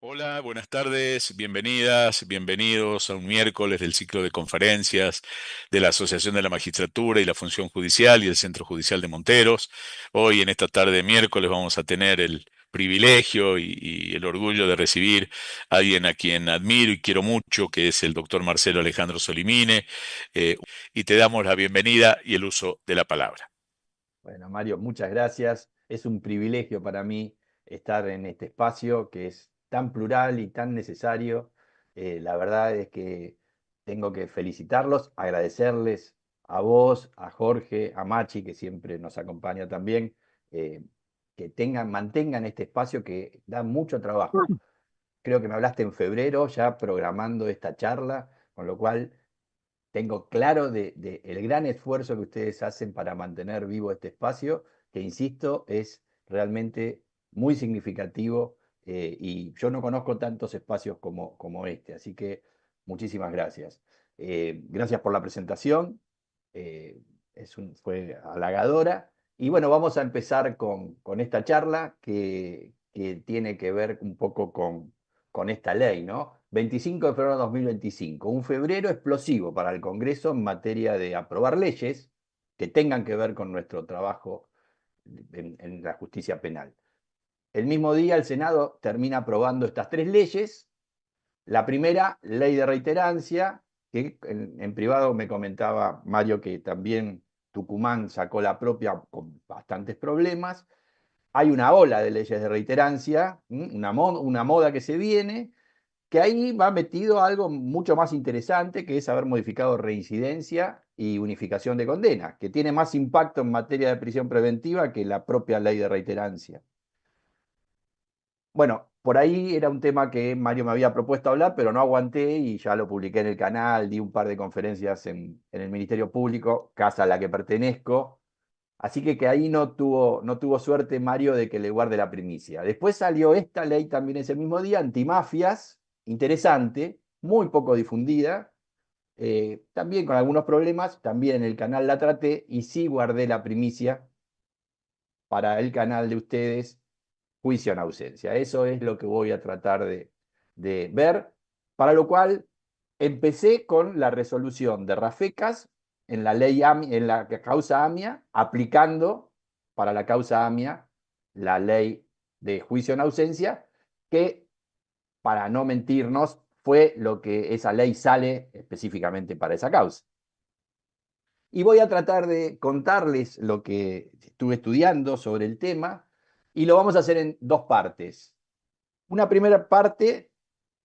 Hola, buenas tardes, bienvenidas, bienvenidos a un miércoles del ciclo de conferencias de la Asociación de la Magistratura y la Función Judicial y el Centro Judicial de Monteros. Hoy, en esta tarde de miércoles, vamos a tener el privilegio y el orgullo de recibir a alguien a quien admiro y quiero mucho, que es el doctor Marcelo Alejandro Solimine, y te damos la bienvenida y el uso de la palabra. Bueno, Mario, muchas gracias. Es un privilegio para mí estar en este espacio que es tan plural y tan necesario. La verdad es que tengo que felicitarlos, agradecerles a vos, a Jorge, a Machi, que siempre nos acompaña también, eh, que mantengan este espacio que da mucho trabajo. Creo que me hablaste en febrero ya programando esta charla, con lo cual tengo claro de el gran esfuerzo que ustedes hacen para mantener vivo este espacio, que insisto, es realmente muy significativo, y yo no conozco tantos espacios como este, así que muchísimas gracias. Gracias por la presentación, eh, fue halagadora. Y bueno, vamos a empezar con esta charla que tiene que ver un poco con esta ley, ¿no? 25 de febrero de 2025, un febrero explosivo para el Congreso en materia de aprobar leyes que tengan que ver con nuestro trabajo en la justicia penal. El mismo día el Senado termina aprobando estas tres leyes. La primera, ley de reiterancia, que en privado me comentaba Mario que también Tucumán sacó la propia con bastantes problemas. Hay una ola de leyes de reiterancia, una moda que se viene, que ahí va metido algo mucho más interesante, que es haber modificado reincidencia y unificación de condena, que tiene más impacto en materia de prisión preventiva que la propia ley de reiterancia. Bueno, por ahí era un tema que Mario me había propuesto hablar, pero no aguanté y ya lo publiqué en el canal, di un par de conferencias en el Ministerio Público, casa a la que pertenezco. Así que ahí no tuvo suerte Mario de que le guarde la primicia. Después salió esta ley también ese mismo día, antimafias, interesante, muy poco difundida, también con algunos problemas, también en el canal la traté y sí guardé la primicia para el canal de ustedes, juicio en ausencia. Eso es lo que voy a tratar de ver, para lo cual empecé con la resolución de Rafecas en la ley en la causa AMIA, aplicando para la causa AMIA la ley de juicio en ausencia, que, para no mentirnos, fue lo que esa ley sale específicamente para esa causa. Y voy a tratar de contarles lo que estuve estudiando sobre el tema y lo vamos a hacer en dos partes. Una primera parte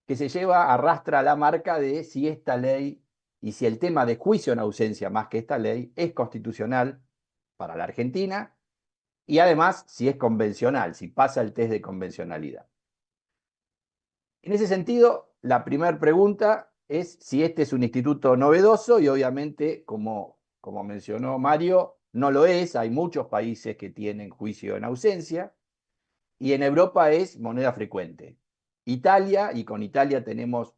que arrastra la marca de si esta ley y si el tema de juicio en ausencia más que esta ley es constitucional para la Argentina y además si es convencional, si pasa el test de convencionalidad. En ese sentido, la primera pregunta es si este es un instituto novedoso y obviamente, como mencionó Mario, no lo es. Hay muchos países que tienen juicio en ausencia y en Europa es moneda frecuente. Italia, y con Italia tenemos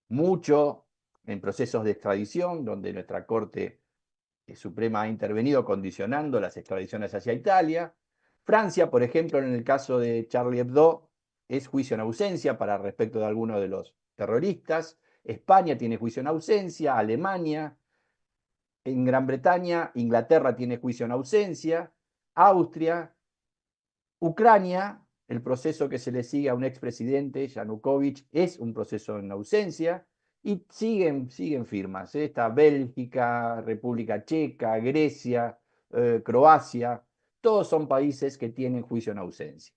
mucho en procesos de extradición, donde nuestra Corte Suprema ha intervenido condicionando las extradiciones hacia Italia. Francia, por ejemplo, en el caso de Charlie Hebdo, es juicio en ausencia para respecto de algunos de los terroristas. España tiene juicio en ausencia, Alemania, en Gran Bretaña, Inglaterra tiene juicio en ausencia, Austria, Ucrania, el proceso que se le sigue a un expresidente, Yanukovych, es un proceso en ausencia, y siguen firmas. Está Bélgica, República Checa, Grecia, Croacia, todos son países que tienen juicio en ausencia.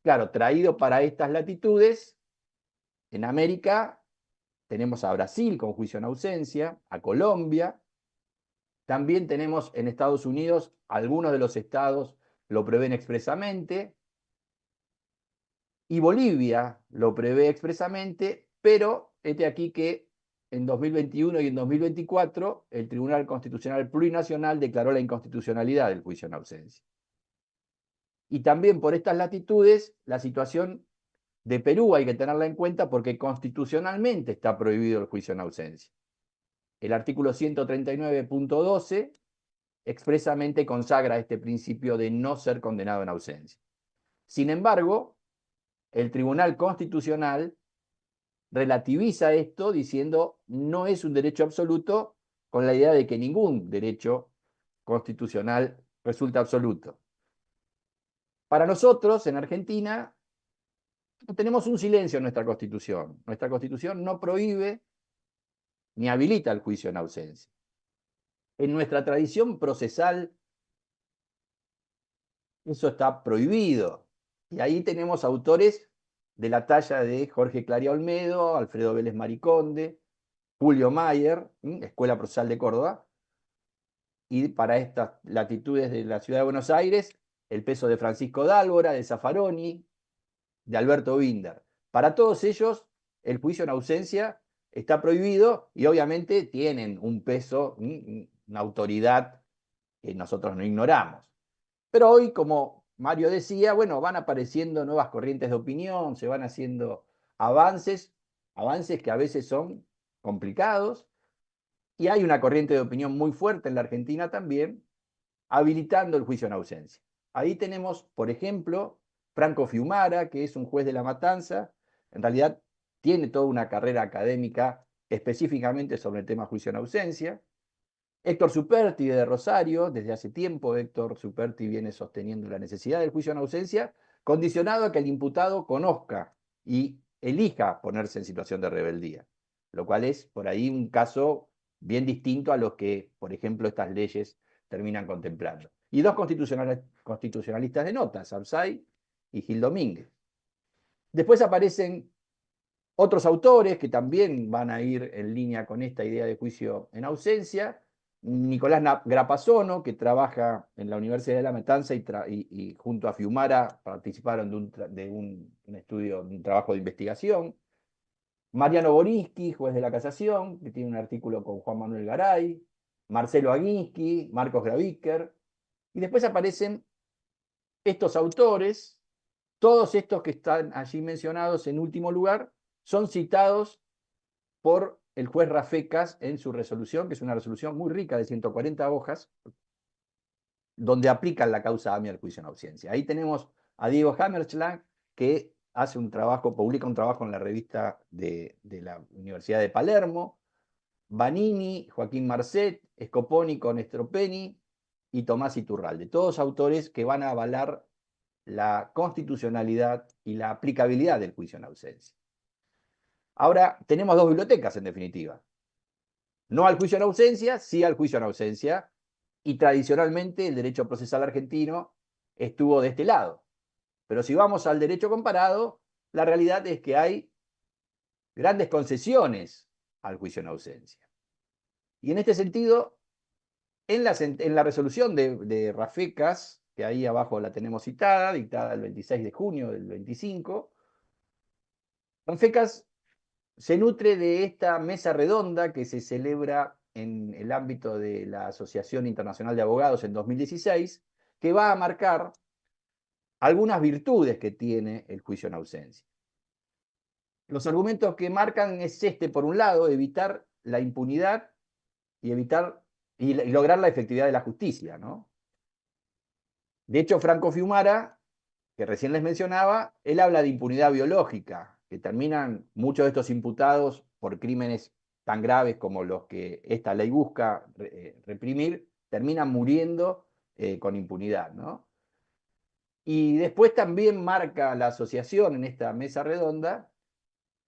Claro, traído para estas latitudes, en América tenemos a Brasil con juicio en ausencia, a Colombia, también tenemos en Estados Unidos, algunos de los estados lo prevén expresamente, y Bolivia lo prevé expresamente, pero este aquí que en 2021 y en 2024 el Tribunal Constitucional Plurinacional declaró la inconstitucionalidad del juicio en ausencia. Y también por estas latitudes, la situación de Perú hay que tenerla en cuenta porque constitucionalmente está prohibido el juicio en ausencia. El artículo 139.12 expresamente consagra este principio de no ser condenado en ausencia. Sin embargo, El Tribunal Constitucional relativiza esto diciendo no es un derecho absoluto, con la idea de que ningún derecho constitucional resulta absoluto. Para nosotros, en Argentina, tenemos un silencio en nuestra Constitución. Nuestra Constitución no prohíbe ni habilita el juicio en ausencia. En nuestra tradición procesal eso está prohibido. Y ahí tenemos autores de la talla de Jorge Claria Olmedo, Alfredo Vélez Mariconde, Julio Mayer, Escuela Procesal de Córdoba, y para estas latitudes de la ciudad de Buenos Aires, el peso de Francisco Dálvora, de Zaffaroni, de Alberto Binder. Para todos ellos, el juicio en ausencia está prohibido y obviamente tienen un peso, una autoridad que nosotros no ignoramos. Pero hoy, como Mario decía, bueno, van apareciendo nuevas corrientes de opinión, se van haciendo avances, avances que a veces son complicados, y hay una corriente de opinión muy fuerte en la Argentina también, habilitando el juicio en ausencia. Ahí tenemos, por ejemplo, Franco Fiumara, que es un juez de La Matanza, en realidad tiene toda una carrera académica específicamente sobre el tema juicio en ausencia. Héctor Superti de Rosario, desde hace tiempo Héctor Superti viene sosteniendo la necesidad del juicio en ausencia, condicionado a que el imputado conozca y elija ponerse en situación de rebeldía, lo cual es por ahí un caso bien distinto a los que, por ejemplo, estas leyes terminan contemplando. Y dos constitucionalistas de nota, Sapsay y Gil Domínguez. Después aparecen otros autores que también van a ir en línea con esta idea de juicio en ausencia. Nicolás Grapazono, que trabaja en la Universidad de La Matanza y junto a Fiumara participaron de un estudio, de un trabajo de investigación. Mariano Boriski, juez de la Casación, que tiene un artículo con Juan Manuel Garay. Marcelo Aguinsky, Marcos Graviker. Y después aparecen estos autores, todos estos que están allí mencionados en último lugar, son citados por el juez Rafecas en su resolución, que es una resolución muy rica de 140 hojas, donde aplican la causa AMI al juicio en ausencia. Ahí tenemos a Diego Hammerschlag, que hace un trabajo, publica un trabajo en la revista de la Universidad de Palermo, Vanini, Joaquín Marcet, Scoponi con Estropeni y Tomás Iturralde, todos autores que van a avalar la constitucionalidad y la aplicabilidad del juicio en ausencia. Ahora, tenemos dos bibliotecas en definitiva. No al juicio en ausencia, sí al juicio en ausencia, y tradicionalmente el derecho procesal argentino estuvo de este lado. Pero si vamos al derecho comparado, la realidad es que hay grandes concesiones al juicio en ausencia. Y en este sentido, en la resolución de Rafecas, que ahí abajo la tenemos citada, dictada el 26 de junio del 25, Rafecas se nutre de esta mesa redonda que se celebra en el ámbito de la Asociación Internacional de Abogados en 2016, que va a marcar algunas virtudes que tiene el juicio en ausencia. Los argumentos que marcan es este, por un lado, evitar la impunidad y lograr la efectividad de la justicia, ¿no? De hecho, Franco Fiumara, que recién les mencionaba, él habla de impunidad biológica, que terminan muchos de estos imputados por crímenes tan graves como los que esta ley busca reprimir, terminan muriendo con impunidad, ¿no? Y después también marca la asociación en esta mesa redonda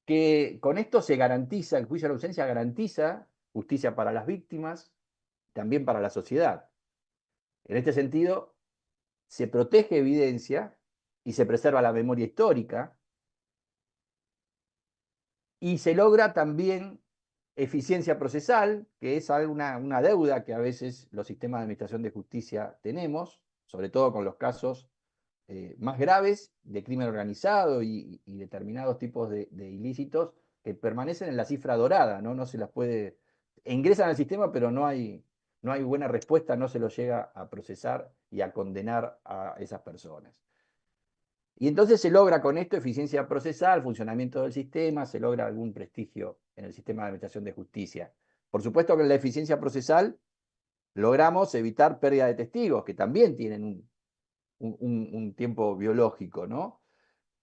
que con esto se garantiza, el juicio de la ausencia garantiza justicia para las víctimas, también para la sociedad. En este sentido, se protege evidencia y se preserva la memoria histórica y se logra también eficiencia procesal, que es una deuda que a veces los sistemas de administración de justicia tenemos, sobre todo con los casos más graves de crimen organizado y determinados tipos de ilícitos que permanecen en la cifra dorada, ¿no? No se las puede, ingresan al sistema, pero no hay buena respuesta, no se los llega a procesar y a condenar a esas personas. Y entonces se logra con esto eficiencia procesal, funcionamiento del sistema, se logra algún prestigio en el sistema de administración de justicia. Por supuesto que en la eficiencia procesal logramos evitar pérdida de testigos, que también tienen un tiempo biológico, ¿no?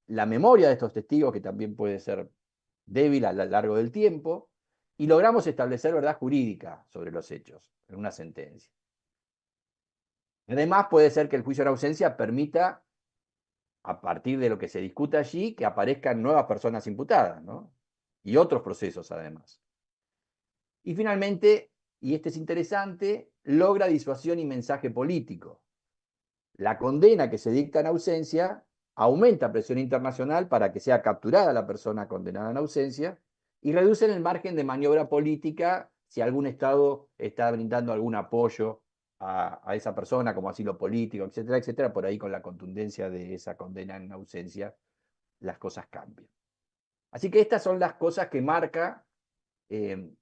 la memoria de estos testigos, que también puede ser débil a lo largo del tiempo, y logramos establecer verdad jurídica sobre los hechos en una sentencia. Además, puede ser que el juicio en ausencia permita, a partir de lo que se discuta allí, que aparezcan nuevas personas imputadas, ¿no? Y otros procesos además. Y finalmente, y este es interesante, logra disuasión y mensaje político. La condena que se dicta en ausencia aumenta presión internacional para que sea capturada la persona condenada en ausencia y reduce el margen de maniobra política si algún Estado está brindando algún apoyo a esa persona como asilo político, etcétera, etcétera. Por ahí con la contundencia de esa condena en ausencia, las cosas cambian. Así que estas son las cosas que marca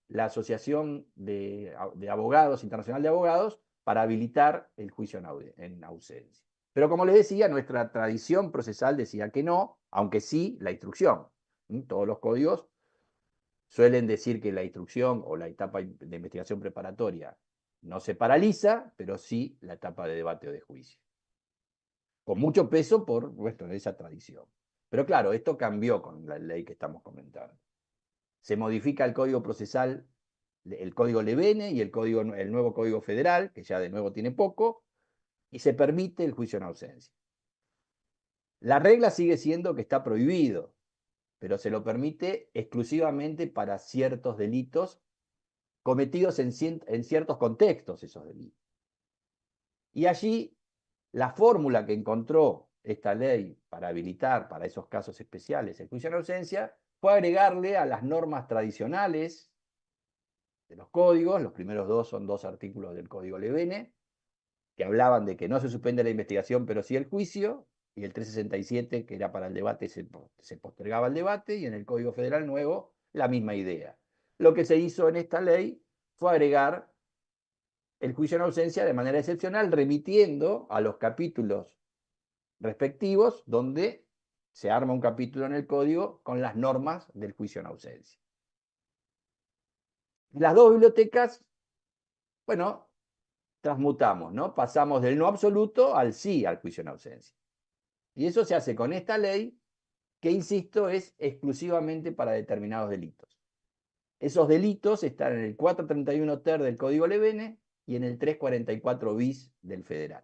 la Asociación de Abogados, Internacional de Abogados, para habilitar el juicio en ausencia. Pero como les decía, nuestra tradición procesal decía que no, aunque sí la instrucción. Todos los códigos suelen decir que la instrucción o la etapa de investigación preparatoria no se paraliza, pero sí la etapa de debate o de juicio. Con mucho peso por esa tradición. Pero claro, esto cambió con la ley que estamos comentando. Se modifica el código procesal, el código Levene y el nuevo código federal, que ya de nuevo tiene poco, y se permite el juicio en ausencia. La regla sigue siendo que está prohibido, pero se lo permite exclusivamente para ciertos delitos cometidos en ciertos contextos, esos delitos. Y allí la fórmula que encontró esta ley para habilitar para esos casos especiales el juicio en ausencia fue agregarle a las normas tradicionales de los códigos. Los primeros dos son dos artículos del Código Levene, que hablaban de que no se suspende la investigación, pero sí el juicio, y el 367, que era para el debate, se postergaba el debate, y en el Código Federal nuevo, la misma idea. Lo que se hizo en esta ley fue agregar el juicio en ausencia de manera excepcional, remitiendo a los capítulos respectivos, donde se arma un capítulo en el código con las normas del juicio en ausencia. Las dos bibliotecas, bueno, transmutamos, ¿no? Pasamos del no absoluto al sí al juicio en ausencia. Y eso se hace con esta ley, que, insisto, es exclusivamente para determinados delitos. Esos delitos están en el 431 ter del Código Levene y en el 344 bis del Federal.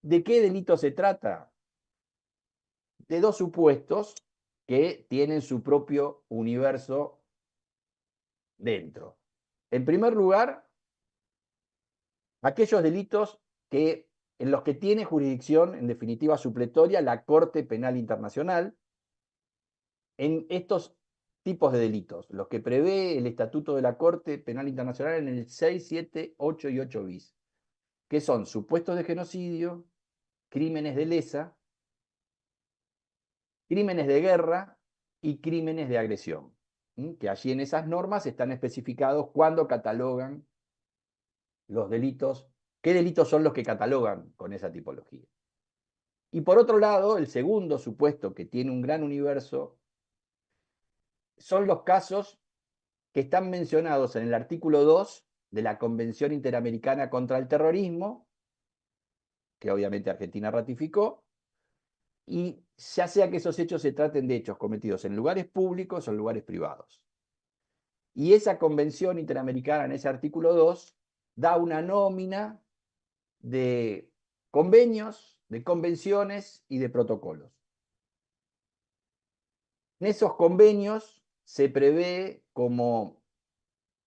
¿De qué delito se trata? De dos supuestos que tienen su propio universo dentro. En primer lugar, aquellos delitos en los que tiene jurisdicción, en definitiva supletoria, la Corte Penal Internacional, en estos tipos de delitos, los que prevé el Estatuto de la Corte Penal Internacional en el 6, 7, 8 y 8 bis, que son supuestos de genocidio, crímenes de lesa, crímenes de guerra y crímenes de agresión, que allí en esas normas están especificados cuando catalogan los delitos, qué delitos son los que catalogan con esa tipología. Y por otro lado, el segundo supuesto, que tiene un gran universo, son los casos que están mencionados en el artículo 2 de la Convención Interamericana contra el Terrorismo, que obviamente Argentina ratificó, y ya sea que esos hechos se traten de hechos cometidos en lugares públicos o en lugares privados. Y esa Convención Interamericana, en ese artículo 2, da una nómina de convenios, de convenciones y de protocolos. En esos convenios se prevé como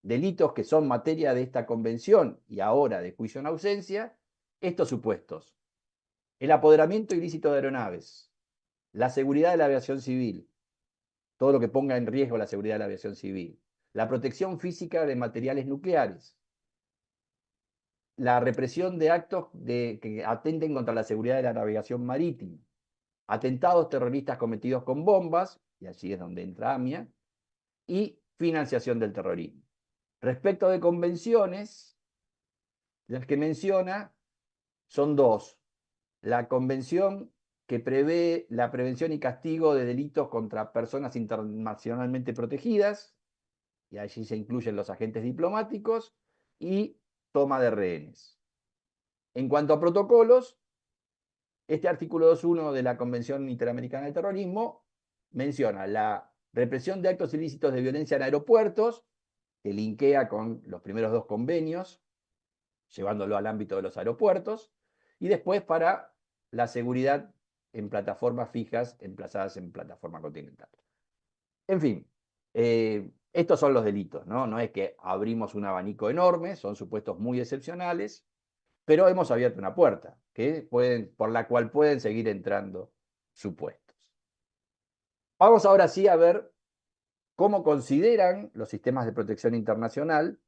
delitos que son materia de esta convención y ahora de juicio en ausencia, estos supuestos: el apoderamiento ilícito de aeronaves, la seguridad de la aviación civil, todo lo que ponga en riesgo la seguridad de la aviación civil, la protección física de materiales nucleares, la represión de actos que atenten contra la seguridad de la navegación marítima, atentados terroristas cometidos con bombas, y allí es donde entra AMIA, y financiación del terrorismo. Respecto de convenciones, las que menciona son dos: la convención que prevé la prevención y castigo de delitos contra personas internacionalmente protegidas, y allí se incluyen los agentes diplomáticos, y toma de rehenes. En cuanto a protocolos, Este artículo 2.1 de la Convención Interamericana de Terrorismo menciona la represión de actos ilícitos de violencia en aeropuertos, que linkea con los primeros dos convenios, llevándolo al ámbito de los aeropuertos, y después para la seguridad en plataformas fijas emplazadas en plataforma continental. En fin, estos son los delitos, ¿no? No es que abrimos un abanico enorme, son supuestos muy excepcionales, pero hemos abierto una puerta por la cual pueden seguir entrando supuestos. Vamos ahora sí a ver cómo consideran los sistemas de protección internacional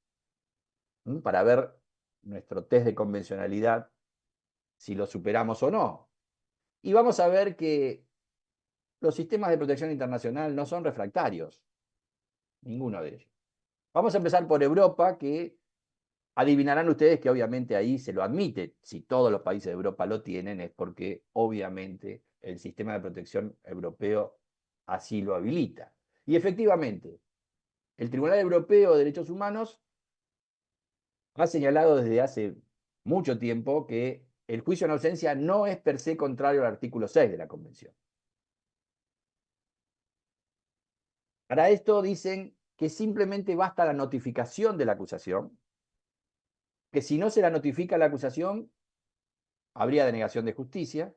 para ver nuestro test de convencionalidad, si lo superamos o no. Y vamos a ver que los sistemas de protección internacional no son refractarios, ninguno de ellos. Vamos a empezar por Europa, que adivinarán ustedes que obviamente ahí se lo admite. Si todos los países de Europa lo tienen, es porque obviamente el sistema de protección europeo así lo habilita. Y efectivamente, el Tribunal Europeo de Derechos Humanos ha señalado desde hace mucho tiempo que el juicio en ausencia no es per se contrario al artículo 6 de la Convención. Para esto dicen que simplemente basta la notificación de la acusación, que si no se la notifica la acusación, habría denegación de justicia,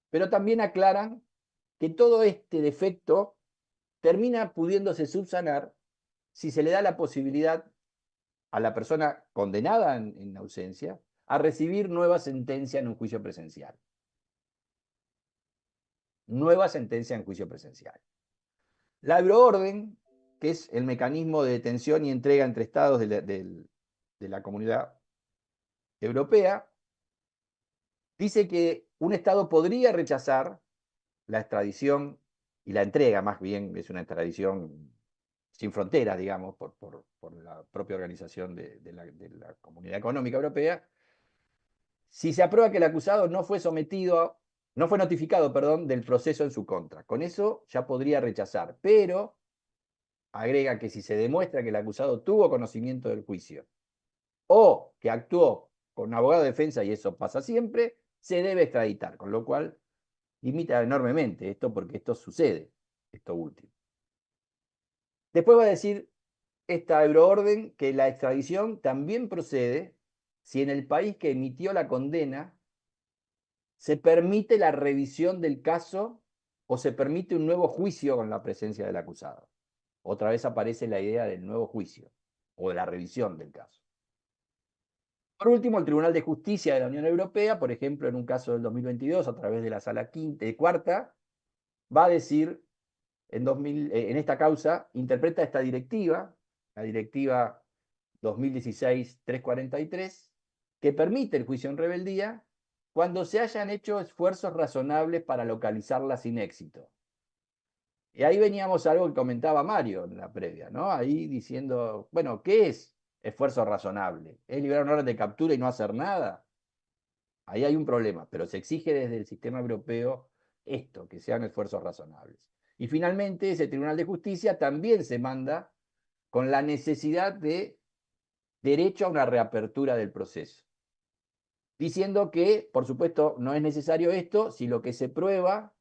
pero también aclaran que todo este defecto termina pudiéndose subsanar si se le da la posibilidad a la persona condenada en ausencia a recibir nueva sentencia en un juicio presencial. Nueva sentencia en juicio presencial. La euroorden, que es el mecanismo de detención y entrega entre estados de la comunidad europea, dice que un estado podría rechazar la extradición y la entrega, más bien es una extradición sin fronteras, digamos, por la propia organización de la Comunidad Económica Europea, si se aprueba que el acusado no fue notificado, perdón, del proceso en su contra. Con eso ya podría rechazar, pero agrega que si se demuestra que el acusado tuvo conocimiento del juicio o que actuó con un abogado de defensa, y eso pasa siempre, se debe extraditar, con lo cual limita enormemente esto porque esto sucede, esto último. Después va a decir esta euroorden que la extradición también procede si en el país que emitió la condena se permite la revisión del caso o se permite un nuevo juicio con la presencia del acusado. Otra vez aparece la idea del nuevo juicio o de la revisión del caso. Por último, el Tribunal de Justicia de la Unión Europea, por ejemplo, en un caso del 2022, a través de la Sala Cuarta, va a decir en esta causa, interpreta esta directiva, la directiva 2016-343, que permite el juicio en rebeldía cuando se hayan hecho esfuerzos razonables para localizarla sin éxito. Y ahí veníamos a algo que comentaba Mario en la previa, ¿no? Ahí diciendo, bueno, ¿qué es esfuerzo razonable? ¿Es liberar una orden de captura y no hacer nada? Ahí hay un problema, pero se exige desde el sistema europeo esto, que sean esfuerzos razonables. Y finalmente, ese Tribunal de Justicia también se manda con la necesidad de derecho a una reapertura del proceso, diciendo que, por supuesto, no es necesario esto si lo que se prueba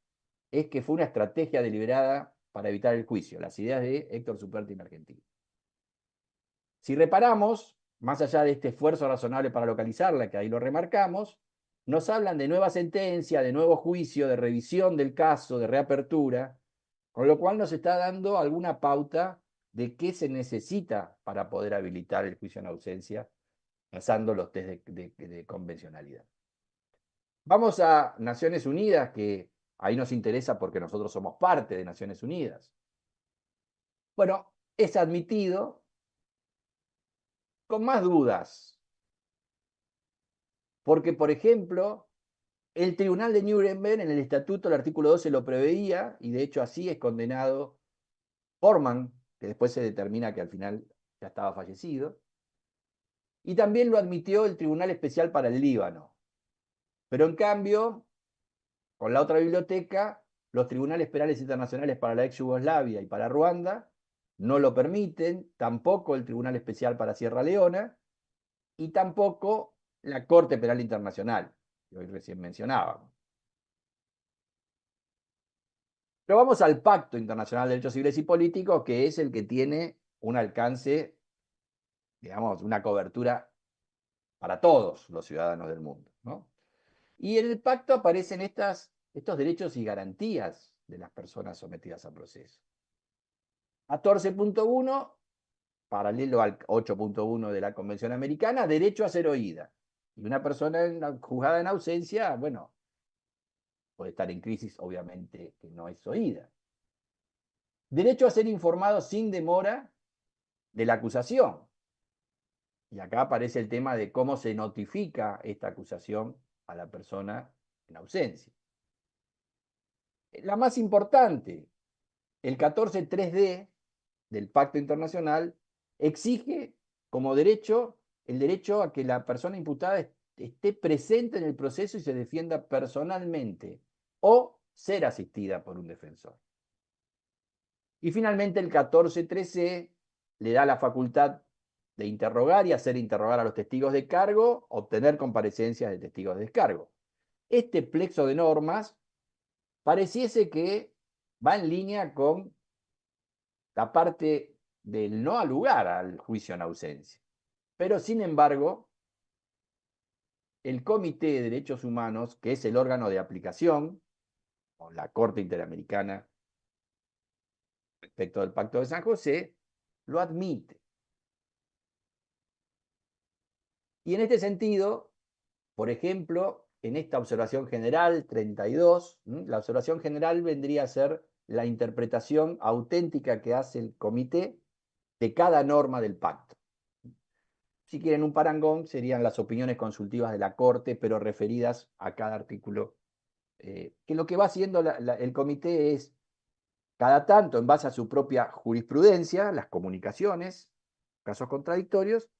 es que fue una estrategia deliberada para evitar el juicio, las ideas de Héctor Superti en Argentina. Si reparamos, más allá de este esfuerzo razonable para localizarla, que ahí lo remarcamos, nos hablan de nueva sentencia, de nuevo juicio, de revisión del caso, de reapertura, con lo cual nos está dando alguna pauta de qué se necesita para poder habilitar el juicio en ausencia, pasando los test de convencionalidad. Vamos a Naciones Unidas, que ahí nos interesa porque nosotros somos parte de Naciones Unidas. Bueno, es admitido con más dudas, porque, por ejemplo, el Tribunal de Nuremberg en el estatuto, el artículo 12 lo preveía, y de hecho así es condenado Bormann, que después se determina que al final ya estaba fallecido, y también lo admitió el Tribunal Especial para el Líbano. Pero en cambio, con la otra biblioteca, los tribunales penales internacionales para la ex Yugoslavia y para Ruanda no lo permiten, tampoco el Tribunal Especial para Sierra Leona y tampoco la Corte Penal Internacional. que hoy recién mencionábamos. Pero vamos al Pacto Internacional de Derechos Civiles y Políticos, que es el que tiene un alcance, digamos, una cobertura para todos los ciudadanos del mundo, ¿no? Y en el pacto aparecen estos derechos y garantías de las personas sometidas a proceso. 14.1, paralelo al 8.1 de la Convención Americana, derecho a ser oída. Y una persona juzgada en ausencia, bueno, puede estar en crisis, obviamente, que no es oída. Derecho a ser informado sin demora de la acusación. Y acá aparece el tema de cómo se notifica esta acusación a la persona en ausencia. La más importante, el 14.3d del Pacto Internacional exige como derecho el derecho a que la persona imputada esté presente en el proceso y se defienda personalmente o ser asistida por un defensor. Y finalmente el 14.3c le da la facultad de interrogar y hacer interrogar a los testigos de cargo, obtener comparecencias de testigos de descargo. Este plexo de normas pareciese que va en línea con la parte del no al lugar al juicio en ausencia. Pero sin embargo, el Comité de Derechos Humanos, que es el órgano de aplicación, o la Corte Interamericana respecto del Pacto de San José, lo admite. Y en este sentido, por ejemplo, en esta observación general 32, la observación general vendría a ser la interpretación auténtica que hace el comité de cada norma del pacto. Si quieren un parangón, serían las opiniones consultivas de la Corte, pero referidas a cada artículo. Que lo que va haciendo el comité es, cada tanto, en base a su propia jurisprudencia, las comunicaciones, casos contradictorios,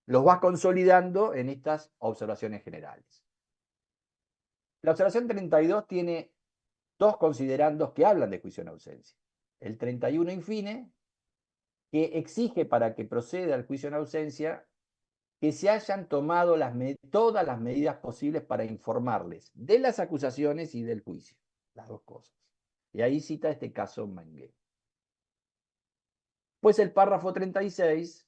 los va consolidando en estas observaciones generales. La observación 32 tiene dos considerandos que hablan de juicio en ausencia. El 31 infine, que exige para que proceda el juicio en ausencia que se hayan tomado todas las medidas posibles para informarles de las acusaciones y del juicio, las dos cosas. Y ahí cita este caso Mangué. Pues el párrafo 36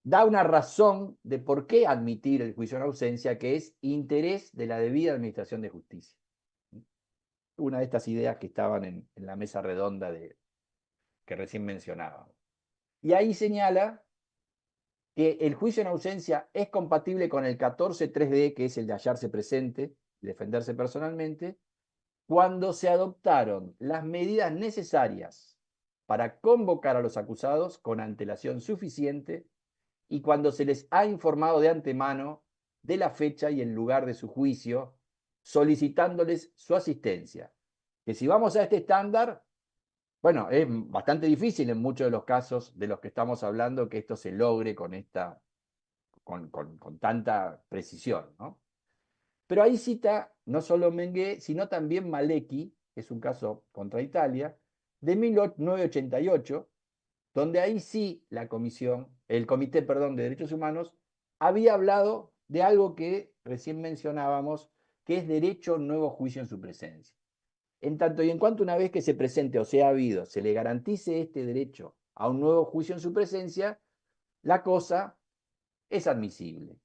da una razón de por qué admitir el juicio en ausencia, que es interés de la debida administración de justicia. Una de estas ideas que estaban en la mesa redonda que recién mencionábamos. Y ahí señala que el juicio en ausencia es compatible con el 14.3d, que es el de hallarse presente y defenderse personalmente, cuando se adoptaron las medidas necesarias para convocar a los acusados con antelación suficiente y cuando se les ha informado de antemano de la fecha y el lugar de su juicio, solicitándoles su asistencia. Que si vamos a este estándar, bueno, es bastante difícil en muchos de los casos de los que estamos hablando que esto se logre con tanta precisión, ¿no? Pero ahí cita no solo Mengué, sino también Malecki, que es un caso contra Italia, de 1988, donde ahí sí el Comité, de Derechos Humanos, había hablado de algo que recién mencionábamos, que es derecho a un nuevo juicio en su presencia. En tanto y en cuanto una vez que se presente o sea habido, se le garantice este derecho a un nuevo juicio en su presencia, la cosa es admisible.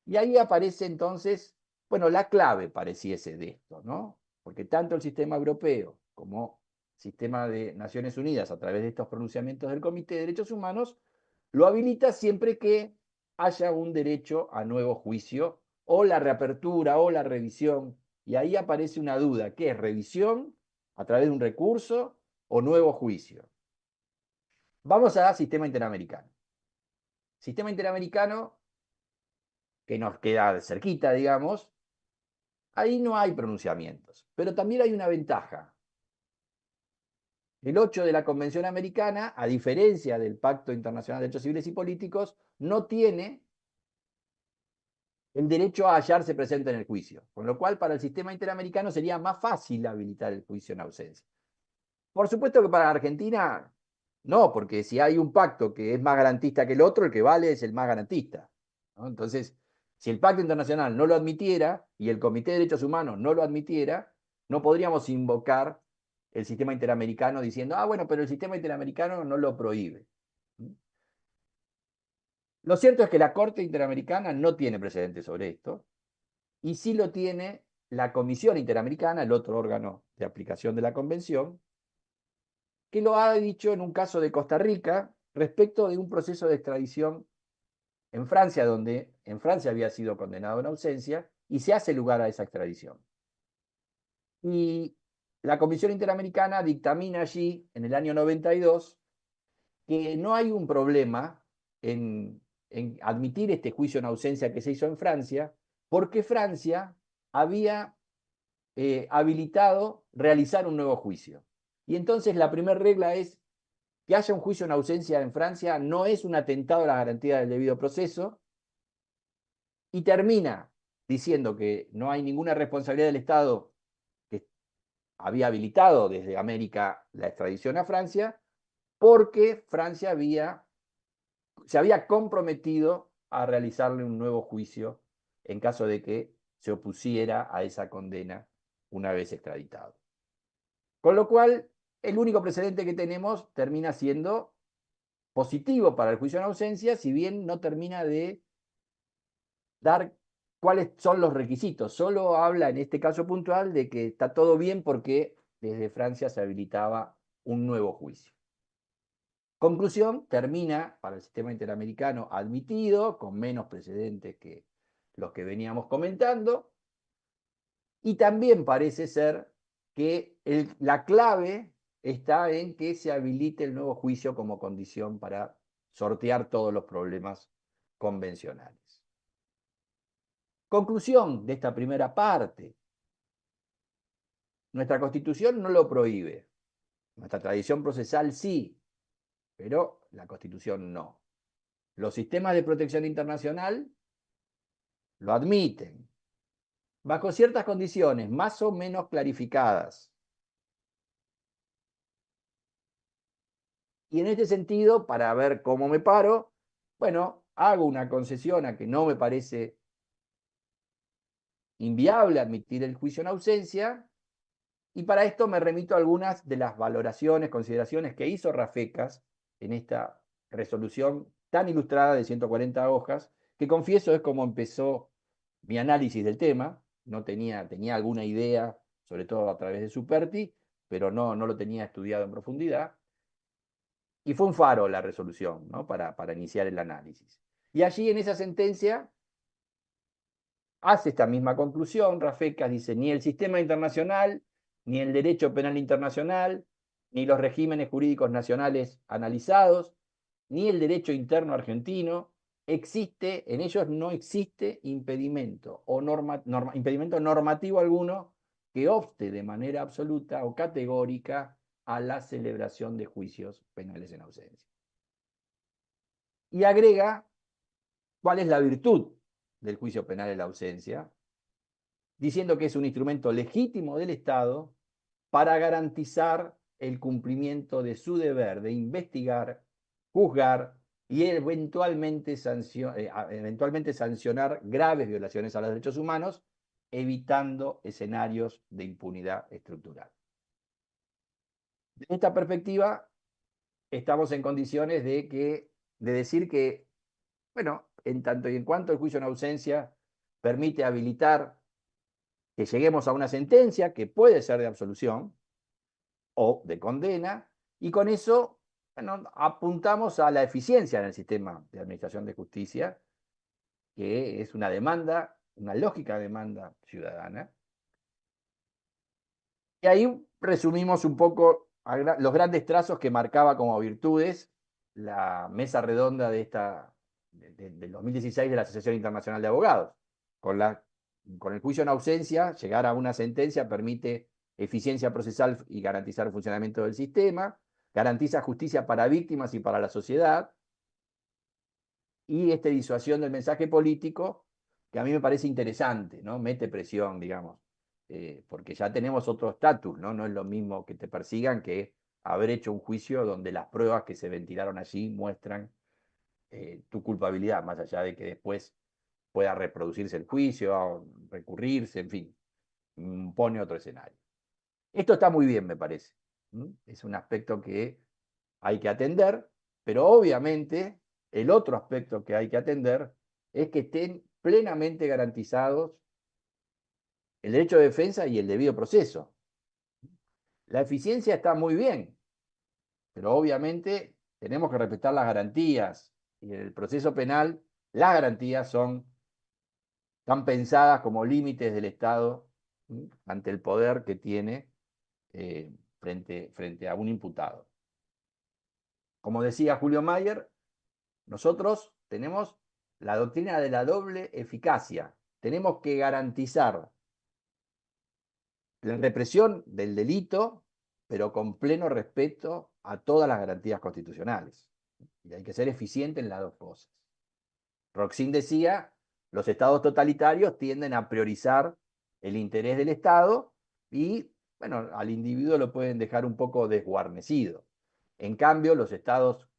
Y ahí aparece entonces, bueno, la clave pareciese de esto, ¿no? Porque tanto el sistema europeo como el sistema de Naciones Unidas, a través de estos pronunciamientos del Comité de Derechos Humanos, lo habilita siempre que haya un derecho a nuevo juicio o la reapertura o la revisión. Y ahí aparece una duda, ¿qué es revisión a través de un recurso o nuevo juicio? Vamos a sistema interamericano. Sistema interamericano, que nos queda cerquita, digamos, ahí no hay pronunciamientos, pero también hay una ventaja. El 8 de la Convención Americana, a diferencia del Pacto Internacional de Derechos Civiles y Políticos, no tiene el derecho a hallarse presente en el juicio, con lo cual para el sistema interamericano sería más fácil habilitar el juicio en ausencia. Por supuesto que para Argentina no, porque si hay un pacto que es más garantista que el otro, el que vale es el más garantista, ¿no? Entonces, Si el pacto internacional no lo admitiera y el Comité de Derechos Humanos no lo admitiera, no podríamos invocar el sistema interamericano diciendo, ah, bueno, pero el sistema interamericano no lo prohíbe. Lo cierto es que la Corte Interamericana no tiene precedentes sobre esto, y sí lo tiene la Comisión Interamericana, el otro órgano de aplicación de la Convención, que lo ha dicho en un caso de Costa Rica respecto de un proceso de extradición en Francia, donde en Francia había sido condenado en ausencia, y se hace lugar a esa extradición. Y la Comisión Interamericana dictamina allí, en el año 92, que no hay un problema en admitir este juicio en ausencia que se hizo en Francia, porque Francia había habilitado realizar un nuevo juicio. Y entonces la primera regla es que haya un juicio en ausencia en Francia no es un atentado a la garantía del debido proceso, y termina diciendo que no hay ninguna responsabilidad del Estado que había habilitado desde América la extradición a Francia, porque Francia se había comprometido a realizarle un nuevo juicio en caso de que se opusiera a esa condena una vez extraditado. Con lo cual, el único precedente que tenemos termina siendo positivo para el juicio en ausencia, si bien no termina de dar cuáles son los requisitos. Solo habla en este caso puntual de que está todo bien porque desde Francia se habilitaba un nuevo juicio. Conclusión, termina para el sistema interamericano admitido, con menos precedentes que los que veníamos comentando, y también parece ser que la clave está en que se habilite el nuevo juicio como condición para sortear todos los problemas convencionales. Conclusión de esta primera parte. Nuestra Constitución no lo prohíbe. Nuestra tradición procesal sí, pero la Constitución no. Los sistemas de protección internacional lo admiten, bajo ciertas condiciones más o menos clarificadas. Y en este sentido, para ver cómo me paro, bueno, hago una concesión a que no me parece inviable admitir el juicio en ausencia, y para esto me remito a algunas de las valoraciones, consideraciones que hizo Rafecas en esta resolución tan ilustrada de 140 hojas, que confieso es como empezó mi análisis del tema. No tenía alguna idea, sobre todo a través de Superti, pero no lo tenía estudiado en profundidad. Y fue un faro la resolución, ¿no? para iniciar el análisis. Y allí en esa sentencia hace esta misma conclusión. Rafecas dice, ni el sistema internacional, ni el derecho penal internacional, ni los regímenes jurídicos nacionales analizados, ni el derecho interno argentino, en ellos no existe impedimento, impedimento normativo alguno que obste de manera absoluta o categórica a la celebración de juicios penales en ausencia. Y agrega cuál es la virtud del juicio penal en la ausencia, diciendo que es un instrumento legítimo del Estado para garantizar el cumplimiento de su deber de investigar, juzgar y eventualmente sancionar graves violaciones a los derechos humanos, evitando escenarios de impunidad estructural. De esta perspectiva, estamos en condiciones de decir que, bueno, en tanto y en cuanto el juicio en ausencia permite habilitar que lleguemos a una sentencia que puede ser de absolución o de condena, y con eso, bueno, apuntamos a la eficiencia en el sistema de administración de justicia, que es una demanda, una lógica demanda ciudadana. Y ahí resumimos un poco los grandes trazos que marcaba como virtudes la mesa redonda del 2016 de la Asociación Internacional de Abogados. Con el juicio en ausencia, llegar a una sentencia permite eficiencia procesal y garantizar el funcionamiento del sistema, garantiza justicia para víctimas y para la sociedad, y disuasión del mensaje político, que a mí me parece interesante, ¿no? Mete presión, digamos, porque ya tenemos otro estatus, ¿no? No es lo mismo que te persigan que haber hecho un juicio donde las pruebas que se ventilaron allí muestran tu culpabilidad, más allá de que después pueda reproducirse el juicio, recurrirse, en fin, pone otro escenario. Esto está muy bien, me parece. Es un aspecto que hay que atender, pero obviamente el otro aspecto que hay que atender es que estén plenamente garantizados el derecho de defensa y el debido proceso. La eficiencia está muy bien, pero obviamente tenemos que respetar las garantías y en el proceso penal las garantías están pensadas como límites del Estado ante el poder que tiene frente a un imputado. Como decía Julio Mayer, nosotros tenemos la doctrina de la doble eficacia. Tenemos que garantizar la represión del delito, pero con pleno respeto a todas las garantías constitucionales. Y hay que ser eficiente en las dos cosas. Roxin decía, los estados totalitarios tienden a priorizar el interés del Estado y, bueno, al individuo lo pueden dejar un poco desguarnecido. En cambio, los estados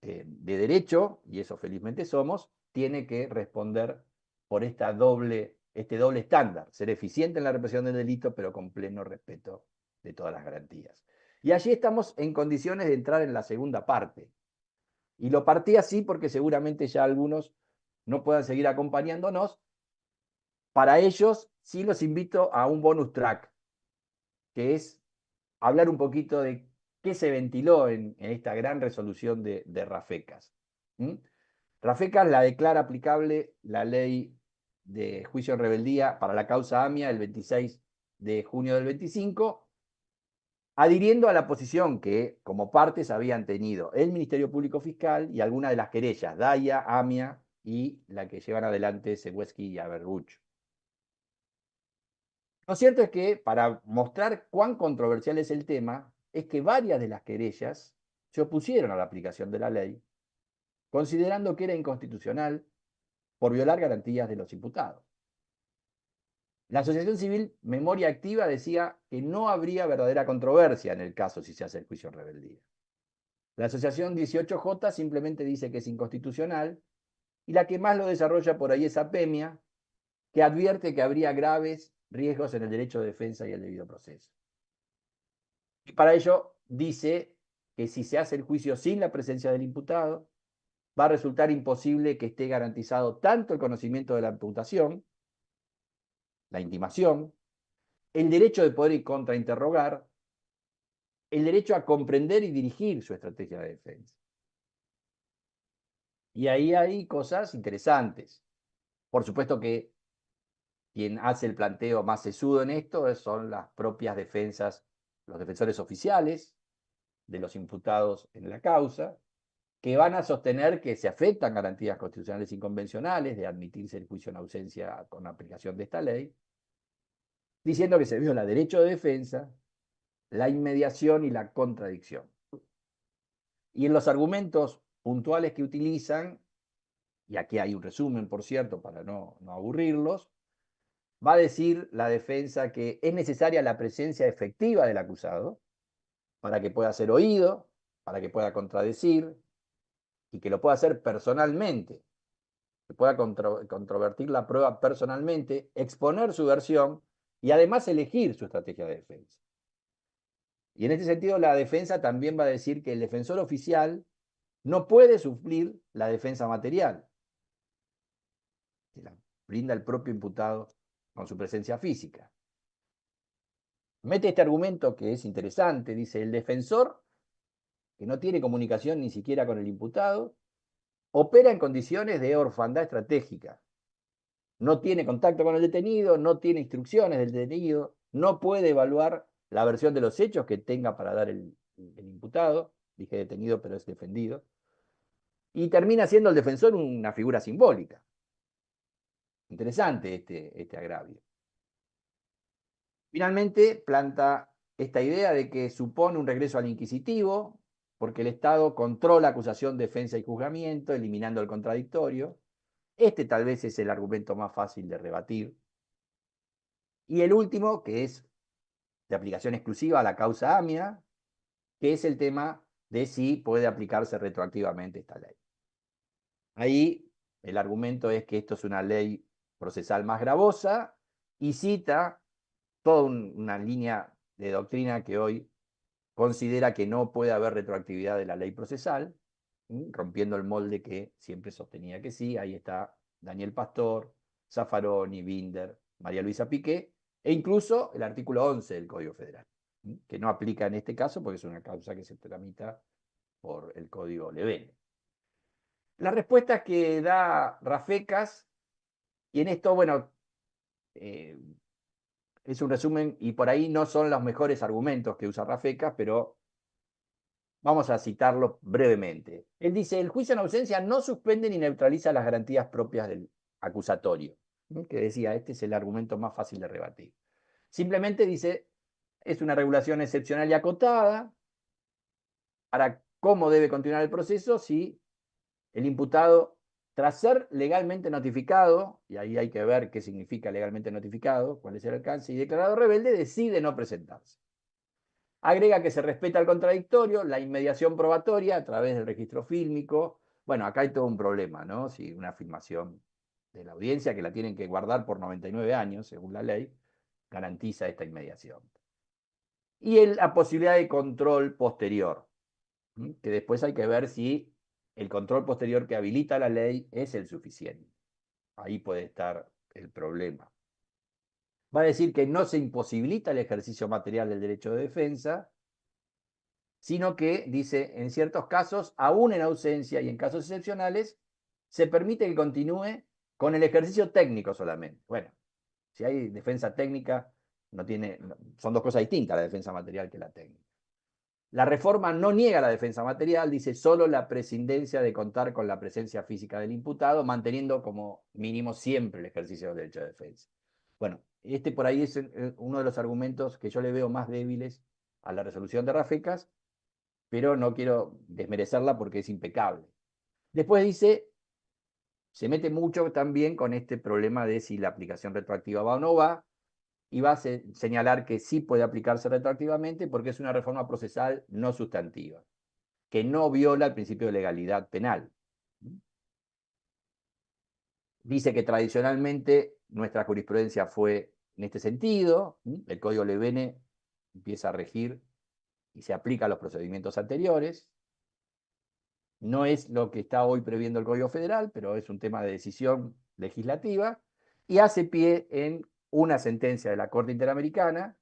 de derecho, y eso felizmente somos, tiene que responder por este doble estándar, ser eficiente en la represión del delito, pero con pleno respeto de todas las garantías. Y allí estamos en condiciones de entrar en la segunda parte. Y lo partí así porque seguramente ya algunos no puedan seguir acompañándonos. Para ellos, sí los invito a un bonus track, que es hablar un poquito de qué se ventiló en esta gran resolución de Rafecas. Rafecas la declara aplicable la ley de juicio en rebeldía para la causa AMIA el 26 de junio del 25, adhiriendo a la posición que como partes habían tenido el Ministerio Público Fiscal y algunas de las querellas, Daya, AMIA y la que llevan adelante Seguesky y Aberruch. Lo cierto es que, para mostrar cuán controversial es el tema, es que varias de las querellas se opusieron a la aplicación de la ley, considerando que era inconstitucional por violar garantías de los imputados. La Asociación Civil Memoria Activa decía que no habría verdadera controversia en el caso si se hace el juicio en rebeldía. La Asociación 18J simplemente dice que es inconstitucional y la que más lo desarrolla por ahí es APEMIA, que advierte que habría graves riesgos en el derecho de defensa y el debido proceso. Y para ello dice que si se hace el juicio sin la presencia del imputado, va a resultar imposible que esté garantizado tanto el conocimiento de la imputación, la intimación, el derecho de poder contrainterrogar, el derecho a comprender y dirigir su estrategia de defensa. Y ahí hay cosas interesantes. Por supuesto que quien hace el planteo más sesudo en esto son las propias defensas, los defensores oficiales de los imputados en la causa, que van a sostener que se afectan garantías constitucionales y convencionales de admitirse el juicio en ausencia con aplicación de esta ley, diciendo que se viola derecho de defensa, la inmediación y la contradicción. Y en los argumentos puntuales que utilizan, y aquí hay un resumen, por cierto, para no aburrirlos, va a decir la defensa que es necesaria la presencia efectiva del acusado para que pueda ser oído, para que pueda contradecir y que lo pueda hacer personalmente, que pueda controvertir la prueba personalmente, exponer su versión y además elegir su estrategia de defensa. Y en este sentido, la defensa también va a decir que el defensor oficial no puede suplir la defensa material, que la brinda el propio imputado con su presencia física. Mete este argumento que es interesante, dice: el defensor, que no tiene comunicación ni siquiera con el imputado, opera en condiciones de orfandad estratégica. No tiene contacto con el detenido, no tiene instrucciones del detenido, no puede evaluar la versión de los hechos que tenga para dar el imputado, dije detenido pero es defendido, y termina siendo el defensor una figura simbólica. Interesante este agravio. Finalmente planta esta idea de que supone un regreso al inquisitivo, porque el Estado controla acusación, defensa y juzgamiento, eliminando el contradictorio. Este tal vez es el argumento más fácil de rebatir. Y el último, que es de aplicación exclusiva a la causa AMIA, que es el tema de si puede aplicarse retroactivamente esta ley. Ahí el argumento es que esto es una ley procesal más gravosa y cita toda una línea de doctrina que hoy considera que no puede haber retroactividad de la ley procesal, rompiendo el molde que siempre sostenía que sí. Ahí está Daniel Pastor, Zaffaroni, Binder, María Luisa Piqué, e incluso el artículo 11 del Código Federal, que no aplica en este caso porque es una causa que se tramita por el Código Levene. Las respuestas que da Rafecas, y en esto, bueno, es un resumen y por ahí no son los mejores argumentos que usa Rafecas, pero vamos a citarlo brevemente. Él dice, el juicio en ausencia no suspende ni neutraliza las garantías propias del acusatorio, que decía, este es el argumento más fácil de rebatir. Simplemente dice, es una regulación excepcional y acotada para cómo debe continuar el proceso si el imputado, tras ser legalmente notificado, y ahí hay que ver qué significa legalmente notificado, cuál es el alcance, y declarado rebelde, decide no presentarse. Agrega que se respeta el contradictorio, la inmediación probatoria a través del registro fílmico. Bueno, acá hay todo un problema, ¿no? Si una filmación de la audiencia, que la tienen que guardar por 99 años, según la ley, garantiza esta inmediación. Y la posibilidad de control posterior, que después hay que ver si el control posterior que habilita la ley es el suficiente. Ahí puede estar el problema. Va a decir que no se imposibilita el ejercicio material del derecho de defensa, sino que, dice, en ciertos casos, aún en ausencia y en casos excepcionales, se permite que continúe con el ejercicio técnico solamente. Bueno, si hay defensa técnica, son dos cosas distintas, la defensa material que la técnica. La reforma no niega la defensa material, dice solo la prescindencia de contar con la presencia física del imputado, manteniendo como mínimo siempre el ejercicio del derecho de defensa. Bueno, este por ahí es uno de los argumentos que yo le veo más débiles a la resolución de Rafecas, pero no quiero desmerecerla porque es impecable. Después dice, se mete mucho también con este problema de si la aplicación retroactiva va o no va, y va a señalar que sí puede aplicarse retroactivamente porque es una reforma procesal no sustantiva, que no viola el principio de legalidad penal. Dice que tradicionalmente nuestra jurisprudencia fue en este sentido, el Código Levene empieza a regir y se aplica a los procedimientos anteriores. No es lo que está hoy previendo el Código Federal, pero es un tema de decisión legislativa, y hace pie en una sentencia de la Corte Interamericana,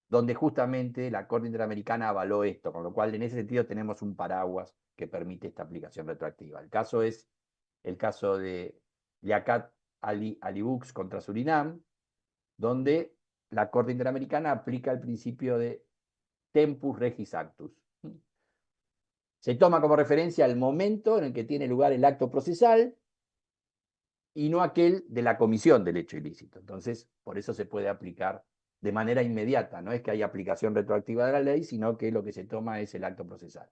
donde justamente la Corte Interamericana avaló esto, con lo cual en ese sentido tenemos un paraguas que permite esta aplicación retroactiva. El caso es el caso de Liaquat Ali Bux contra Surinam, donde la Corte Interamericana aplica el principio de tempus regis actus. Se toma como referencia el momento en el que tiene lugar el acto procesal y no aquel de la comisión del hecho ilícito. Entonces, por eso se puede aplicar de manera inmediata. No es que haya aplicación retroactiva de la ley, sino que lo que se toma es el acto procesal.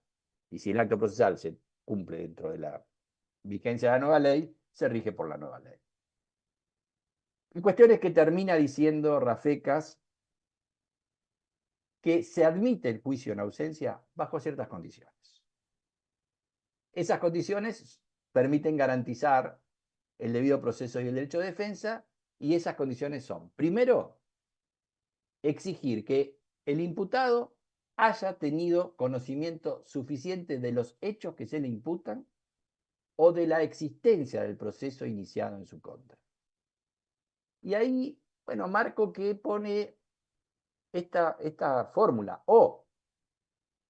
Y si el acto procesal se cumple dentro de la vigencia de la nueva ley, se rige por la nueva ley. La cuestión es que termina diciendo Rafecas que se admite el juicio en ausencia bajo ciertas condiciones. Esas condiciones permiten garantizar el debido proceso y el derecho de defensa, y esas condiciones son, primero, exigir que el imputado haya tenido conocimiento suficiente de los hechos que se le imputan o de la existencia del proceso iniciado en su contra. Y ahí, bueno, marco que pone esta fórmula, o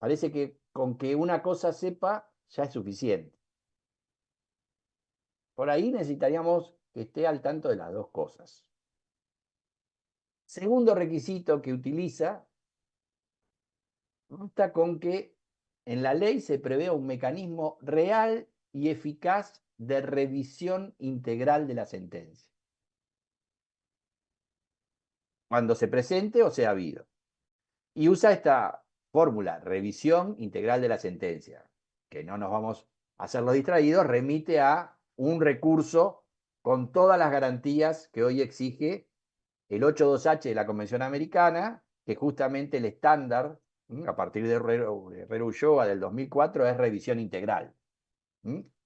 parece que con que una cosa sepa ya es suficiente. Por ahí necesitaríamos que esté al tanto de las dos cosas. Segundo requisito que utiliza, está con que en la ley se prevé un mecanismo real y eficaz de revisión integral de la sentencia, cuando se presente o sea habido. Y usa esta fórmula, revisión integral de la sentencia, que no nos vamos a hacer los distraídos, remite a un recurso con todas las garantías que hoy exige el 8.2H de la Convención Americana, que justamente el estándar, a partir de Herrera Ulloa del 2004, es revisión integral.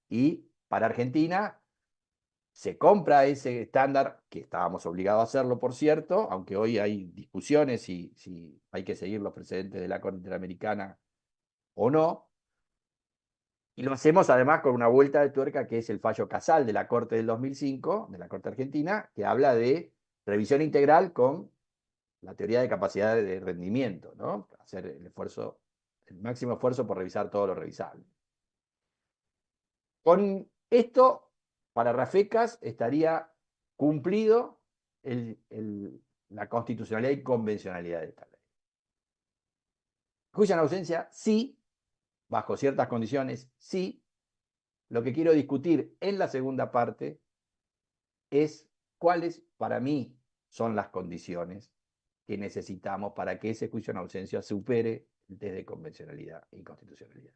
Y para Argentina Se compra ese estándar, que estábamos obligados a hacerlo, por cierto, aunque hoy hay discusiones si hay que seguir los precedentes de la Corte Interamericana o no. Y lo hacemos además con una vuelta de tuerca que es el fallo Casal de la Corte del 2005, de la Corte Argentina, que habla de revisión integral con la teoría de capacidad de rendimiento, ¿no? Hacer el esfuerzo, el máximo esfuerzo por revisar todo lo revisable. Con esto, para Rafecas, estaría cumplido la constitucionalidad y convencionalidad de esta ley. Juicio en ausencia, sí, bajo ciertas condiciones, sí. Lo que quiero discutir en la segunda parte es cuáles para mí son las condiciones que necesitamos para que ese juicio en ausencia supere el test de convencionalidad e inconstitucionalidad.